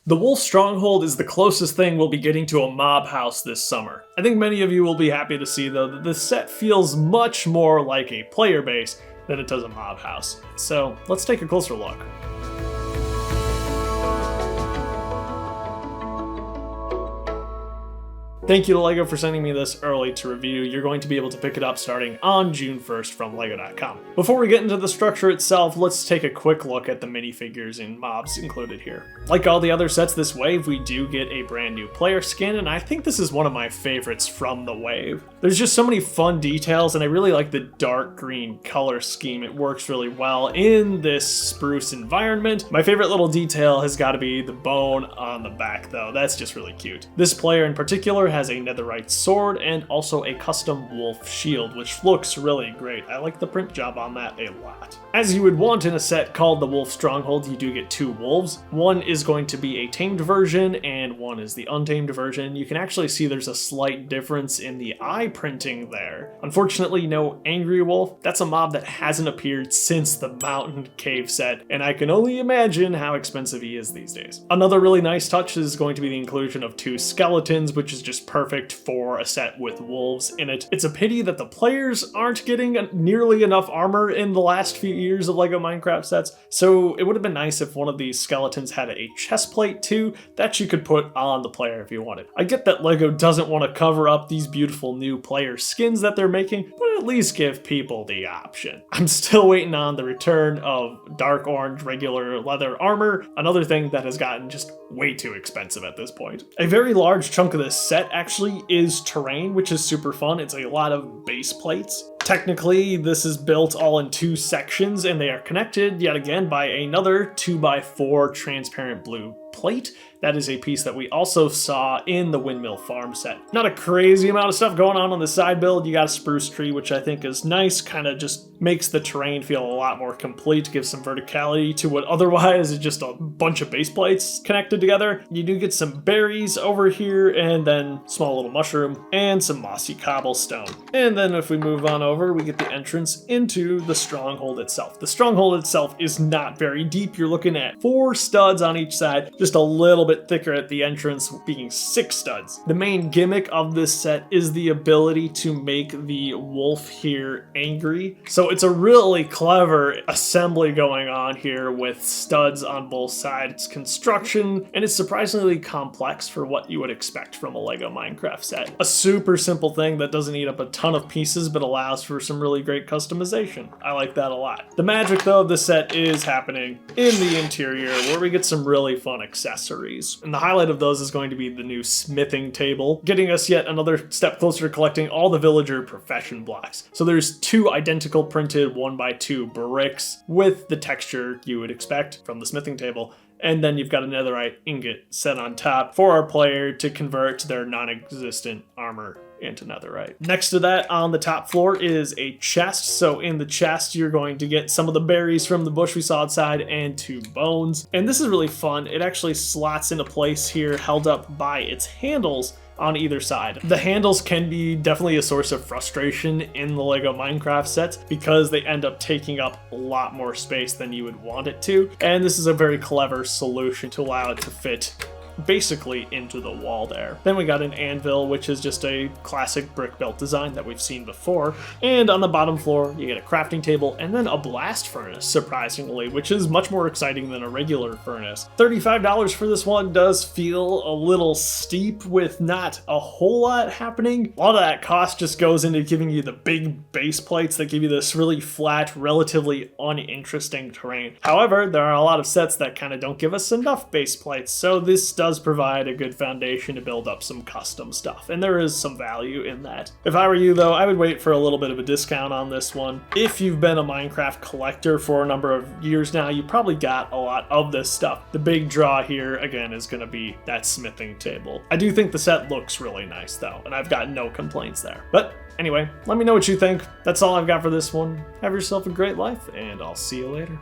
The Wolf Stronghold is the closest thing we'll be getting to a mob house this summer. I think many of you will be happy to see though that this set feels much more like a player base than it does a mob house. So let's take a closer look. Thank you to LEGO for sending me this early to review. You're going to be able to pick it up starting on June 1st from LEGO.com. Before we get into the structure itself, let's take a quick look at the minifigures and mobs included here. Like all the other sets this wave, we do get a brand new player skin, and I think this is one of my favorites from the wave. There's just so many fun details, and I really like the dark green color scheme. It works really well in this spruce environment. My favorite little detail has got to be the bone on the back though. That's just really cute. This player in particular has a netherite sword and also a custom wolf shield, which looks really great. I like the print job on that a lot. As you would want in a set called the Wolf Stronghold, you do get two wolves. One is going to be a tamed version and one is the untamed version. You can actually see there's a slight difference in the eye printing there. Unfortunately, no angry wolf. That's a mob that hasn't appeared since the mountain cave set, and I can only imagine how expensive he is these days. Another really nice touch is going to be the inclusion of two skeletons, which is just perfect for a set with wolves in it. It's a pity that the players aren't getting nearly enough armor in the last few years of LEGO Minecraft sets, so it would have been nice if one of these skeletons had a chest plate too that you could put on the player if you wanted. I get that LEGO doesn't want to cover up these beautiful new player skins that they're making, but at least give people the option. I'm still waiting on the return of dark orange regular leather armor, another thing that has gotten just way too expensive at this point. A very large chunk of this set actually is terrain, which is super fun. It's a lot of base plates. Technically, this is built all in two sections and they are connected yet again by another 2x4 transparent blue plate. That is a piece that we also saw in the Windmill Farm set. Not a crazy amount of stuff going on the side build. You got a spruce tree, which I think is nice, kind of just makes the terrain feel a lot more complete, gives some verticality to what otherwise is just a bunch of base plates connected together. You do get some berries over here and then small little mushroom and some mossy cobblestone. And then if we move on over, we get the entrance into the Stronghold itself. The Stronghold itself is not very deep. You're looking at 4 studs on each side, just a little bit thicker at the entrance, being 6 studs. The main gimmick of this set is the ability to make the wolf here angry. So it's a really clever assembly going on here with studs on both sides. Construction, and it's surprisingly complex for what you would expect from a LEGO Minecraft set. A super simple thing that doesn't eat up a ton of pieces but allows for some really great customization. I like that a lot. The magic though of the set is happening in the interior where we get some really fun accessories. And the highlight of those is going to be the new smithing table, getting us yet another step closer to collecting all the villager profession blocks. So there's 2 identical printed 1x2 bricks with the texture you would expect from the smithing table. And then you've got a netherite ingot set on top for our player to convert their non-existent armor into netherite. Next to that on the top floor is a chest. So in the chest, you're going to get some of the berries from the bush we saw outside and 2 bones. And this is really fun. It actually slots into place here, held up by its handles on either side. The handles can be definitely a source of frustration in the LEGO Minecraft sets because they end up taking up a lot more space than you would want it to. And this is a very clever solution to allow it to fit basically into the wall there. Then we got an anvil, which is just a classic brick built design that we've seen before. And on the bottom floor, you get a crafting table and then a blast furnace, surprisingly, which is much more exciting than a regular furnace. $35 for this one does feel a little steep with not a whole lot happening. A lot of that cost just goes into giving you the big base plates that give you this really flat, relatively uninteresting terrain. However, there are a lot of sets that kind of don't give us enough base plates, so this does provide a good foundation to build up some custom stuff, and there is some value in that. If I were you though, I would wait for a little bit of a discount on this one. If you've been a Minecraft collector for a number of years now, you probably got a lot of this stuff. The big draw here, again, is going to be that smithing table. I do think the set looks really nice though, and I've got no complaints there. But anyway, let me know what you think. That's all I've got for this one. Have yourself a great life, and I'll see you later.